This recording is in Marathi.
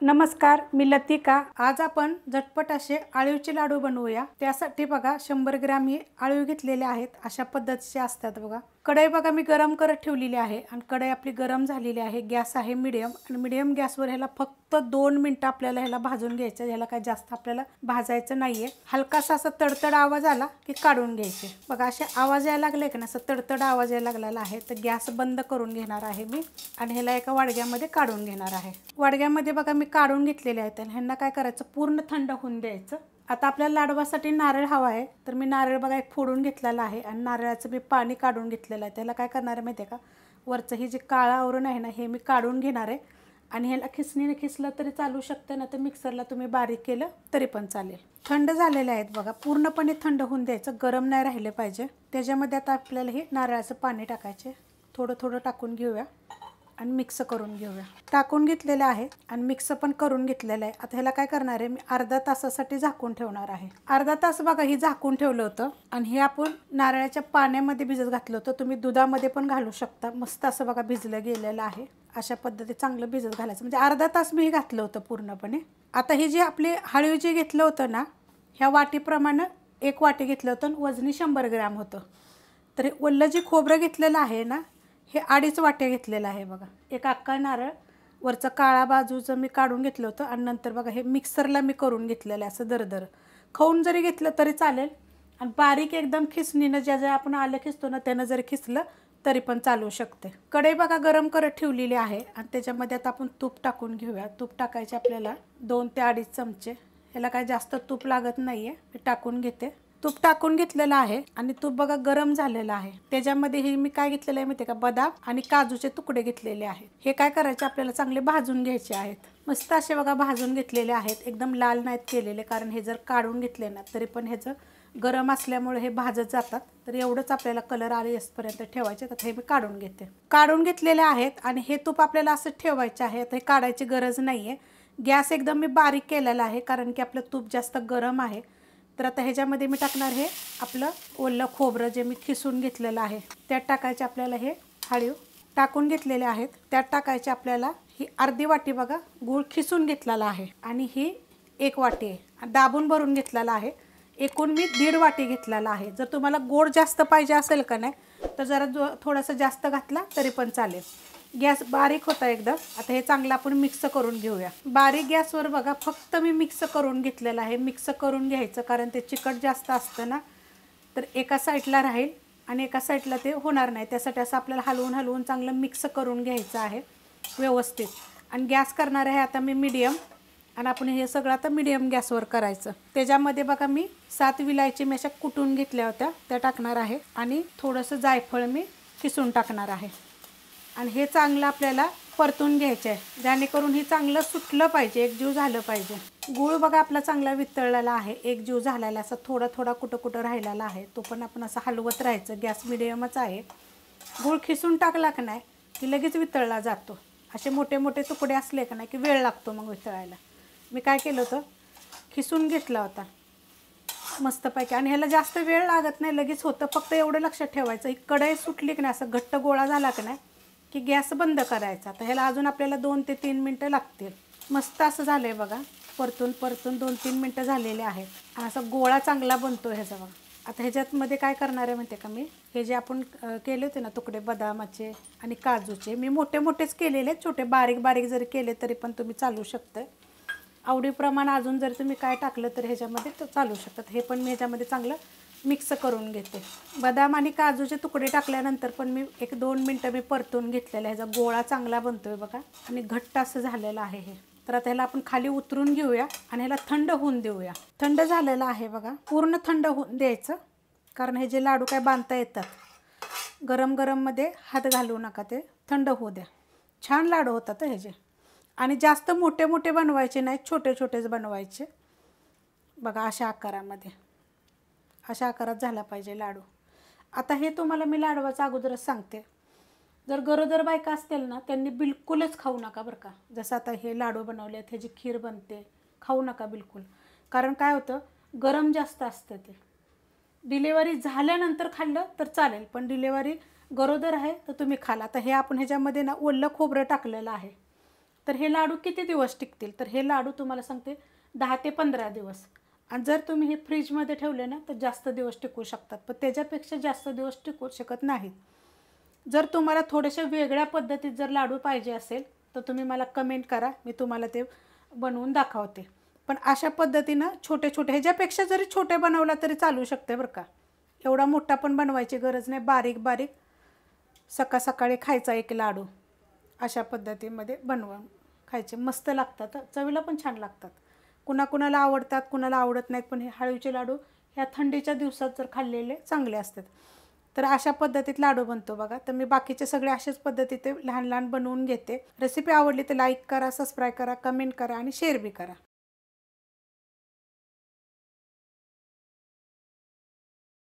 नमस्कार, मी लतिका। आज आपण झटपट असे अळूचे लाडू बनवूया। त्यासाठी बघा 100 ग्रॅम ही अळू घेतलेले आहेत। अशा पद्धतीचे असतात बघा। कढई बघा मी गरम करत ठेवलेली आहे आणि कढई आपली गरम झालेली आहे। गॅस आहे मीडियम आणि मीडियम गॅसवर ह्याला फक्त 2 मिनिटं आपल्याला ह्याला भाजून घ्यायचं। ह्याला काय जास्त आपल्याला भाजायचं नाहीये। हलकासा असा तडतड आवाज आला की काढून घ्यायचे। बघा असे आवाज यायला लागले की ना, असं तडतड आवाज यायला लागलेला आहे तर गॅस बंद करून घेणार आहे मी आणि ह्याला एका वाडग्यामध्ये काढून घेणार आहे। वाडग्यामध्ये बघा मी काढून घेतलेले आहेत आणि ह्यांना काय करायचं, पूर्ण थंड होऊन द्यायचं। आता आपल्याला लाडवासाठी नारळ हवा आहे तर मी नारळ बघा एक फोडून घेतलेला आहे आणि नारळाचं मी पाणी काढून घेतलेलं आहे। त्याला काय करणार आहे माहिती आहे का, वरचं हे जे काळं आवरण आहे ना हे मी काढून घेणार आहे आणि ह्याला खिसणीने खिसलं तरी चालू शकतं ना, तर मिक्सरला तुम्ही बारीक केलं तरी पण चालेल। थंड झालेले आहेत बघा, पूर्णपणे थंड होऊन द्यायचं, गरम नाही राहिले पाहिजे। त्याच्यामध्ये आता आपल्याला हे नारळाचं पाणी टाकायचे, थोडं थोडं टाकून घेऊया आणि मिक्स करून घेऊया। टाकून घेतलेले आहे आणि मिक्स पण करून घेतलेलं आहे। आता ह्याला काय करणार आहे, मी अर्धा तासासाठी झाकून ठेवणार आहे। अर्धा तास बघा ही झाकून ठेवलं होतं आणि हे आपण नारळाच्या पाण्यामध्ये भिजत घातलं होतं। तुम्ही दुधामध्ये पण घालू शकता। मस्त असं बघा भिजलं गेलेलं आहे। अशा पद्धतीने चांगलं भिजत घालायचं, म्हणजे अर्धा तास मी घातलं होतं पूर्णपणे। आता ही जी आपली हळवी जे घेतलं होतं ना, ह्या वाटीप्रमाणे 1 वाटी घेतलं होतं, वजनी 100 ग्रॅम होतं। तर हे ओलं जे खोबरं घेतलेलं आहे ना, हे 2.5 वाट्या घेतलेलं आहे बघा। एक अख्खा नारळ वरचं काळा बाजूचं मी काढून घेतलं होतं आणि नंतर बघा हे मिक्सरला मी करून घेतलेलं आहे। असं दरदर खाऊन जरी घेतलं तरी चालेल आणि बारीक एकदम खिसणीनं ज्या आपण आलं खिसतो ना त्यानं जरी खिसलं तरी पण चालू शकते। कढई बघा गरम करत ठेवलेली आहे आणि त्याच्यामध्ये आता आपण तूप टाकून घेऊया। तूप टाकायचे आपल्याला 2 ते 2.5 चमचे। ह्याला काय जास्त तूप लागत नाहीये, मी टाकून घेते। तूप टाकून घेतलेलं आहे आणि तूप बघा गरम झालेलं आहे। त्याच्यामध्ये हे मी काय घेतलेलं आहे माहिती आहे का, बदाम आणि काजूचे तुकडे घेतलेले आहेत। हे काय करायचे, आपल्याला चांगले भाजून घ्यायचे आहेत। मस्त असे बघा भाजून घेतलेले आहेत, एकदम लाल नाहीत केलेले, कारण हे जर काढून घेतले ना तरी पण ह्याचं गरम असल्यामुळे हे भाजत जातात। तर एवढंच आपल्याला कलर आले येईपर्यंत ठेवायचे। तर हे मी काढून घेते। काढून घेतलेले आहेत आणि हे तूप आपल्याला असं ठेवायचे आहे, तर हे काढायची गरज नाहीये। गॅस एकदम मी बारीक केलेला आहे कारण की आपलं तूप जास्त गरम आहे। तर आता ह्याच्यामध्ये मी टाकणार हे आपलं ओलं खोबरं जे मी खिसून घेतलेलं आहे, त्यात टाकायचे आपल्याला हे हळीव टाकून घेतलेले आहेत। त्यात टाकायचे आपल्याला ही अर्धी वाटी बघा गूळ खिसून घेतलेला आहे आणि ही 1 वाटी आहे, दाबून भरून घेतलेला आहे। एकूण मी 1.5 वाटी घेतलेला आहे। जर तुम्हाला गोड जास्त पाहिजे असेल का नाही तर जरा थोडंसं जास्त घातला तरी पण चालेल। गॅस बारीक होता एकदम। आता हे चांगलं आपण मिक्स करून घेऊया। बारीक गॅसवर बघा फक्त मी मिक्स करून घेतलेलं आहे। मिक्स करून घ्यायचं कारण ते चिकट जास्त असतं ना, तर एका साईडला राहील आणि एका साईडला ते होणार नाही। त्यासाठी असं आपल्याला हलवून हलवून चांगलं मिक्स करून घ्यायचं आहे व्यवस्थित। आणि गॅस करणार आहे आता मी मीडियम आणि आपण हे सगळं आता मीडियम गॅसवर करायचं। त्याच्यामध्ये बघा मी 7 विलायची मी अशा कुटून घेतल्या होत्या त्या टाकणार आहे आणि थोडंसं जायफळ मी किसून टाकणार आहे आणि हे चांगलं आपल्याला परतून घ्यायचं आहे, जेणेकरून हे चांगलं सुटलं पाहिजे, एकजीव झालं पाहिजे। गूळ बघा आपला चांगला वितळलेला आहे, एकजीव झालेला, असा थोडा थोडा कुठं कुठं राहिलेला आहे, तो पण आपण असं हलवत राहायचं। गॅस मिडियमच आहे। गूळ खिसून टाकला का नाही की लगेच वितळला जातो। असे मोठे मोठे तुकडे असले का नाही की वेळ लागतो मग वितळायला। मी काय केलं होतं, खिसून घेतला होता मस्तपैकी आणि ह्याला जास्त वेळ लागत नाही, लगेच होतं। फक्त एवढं लक्षात ठेवायचं, ही कढई सुटली की नाही, असं घट्ट गोळा झाला की नाही की गॅस बंद करायचा। तर ह्याला अजून आपल्याला 2 ते 3 मिनटं लागतील। मस्त असं झालं आहे बघा, परतून परतून 2-3 मिनटं झालेले आहेत आणि असा गोळा चांगला बनतो ह्याचा बघा। आता ह्याच्यामध्ये काय करणार आहे माहिती आहे का, मी हे जे आपण केले होते ना तुकडे बदामाचे आणि काजूचे, मी मोठे मोठेच केलेले, छोटे बारीक बारीक जरी केले तरी पण तुम्ही चालू शकतं। आवडीप्रमाणे अजून जर तुम्ही काय टाकलं तर ह्याच्यामध्ये तो चालू शकतात। हे पण मी ह्याच्यामध्ये चांगलं मिक्स करून घेते। बदाम आणि काजूचे तुकडे टाकल्यानंतर पण मी 1-2 मिनटं मी परतून घेतलेलं आहे। ह्याचा गोळा चांगला बनतोय बघा आणि घट्ट असं झालेलं आहे हे। तर आता ह्याला आपण खाली उतरून घेऊया आणि ह्याला थंड होऊन देऊया। थंड झालेलं आहे बघा, पूर्ण थंड होऊन द्यायचं, कारण हे जे लाडू काय बांधता येतात। गरम गरममध्ये हात घालू नका, ते थंड होऊ द्या। छान लाडू होतात ह्याचे आणि जास्त मोठे मोठे बनवायचे नाहीत, छोटे छोटेच बनवायचे बघा। अशा आकारामध्ये, अशा आकारात झाला पाहिजे लाडू। आता हे तुम्हाला मी लाडवाचं अगोदरच सांगते, जर गरोदर बायका असतील ना त्यांनी बिलकुलच खाऊ नका बरं का। जसं आता हे लाडू बनवले आहेत, ह्याची खीर बनते, खाऊ नका बिलकुल। कारण काय होतं, गरम जास्त असतं ते। डिलेवरी झाल्यानंतर खाल्लं तर चालेल, पण डिलेवरी गरोदर आहे तर तुम्ही खाला। आता हे आपण ह्याच्यामध्ये ना ओलं खोबरं टाकलेलं आहे तर हे लाडू किती दिवस टिकतील, तर हे लाडू तुम्हाला सांगते 10 ते 15 दिवस. आणि जर तुम्ही हे फ्रीजमध्ये ठेवले ना तर जास्त दिवस टिकू शकतात, पण त्याच्यापेक्षा जास्त दिवस टिकू शकत नाहीत. जर तुम्हाला थोड्याशा वेगळ्या पद्धतीत जर लाडू पाहिजे असेल तर तुम्ही मला कमेंट करा, मी तुम्हाला ते बनवून दाखवते. पण अशा पद्धतीनं छोटे छोटे, ह्याच्यापेक्षा जरी छोटे बनवला तरी चालू शकते बरं का. एवढा मोठा पण बनवायची गरज नाही, बारीक बारीक सकाळ सकाळी खायचा एक लाडू अशा पद्धतीमध्ये बनवून खायचे. मस्त लागतात, चवीला पण छान लागतात. कुणाकुणाला आवडतात, कुणाला आवडत नाहीत, पण हे हळवीचे लाडू ह्या थंडीच्या दिवसात जर खाल्लेले चांगले असतात. तर अशा पद्धतीत लाडू बनतो बघा. तर मी बाकीचे सगळे अशाच पद्धतीने लहान लहान बनवून घेते. रेसिपी आवडली तर लाईक करा, सबस्क्राईब करा, कमेंट करा आणि शेअर बी करा.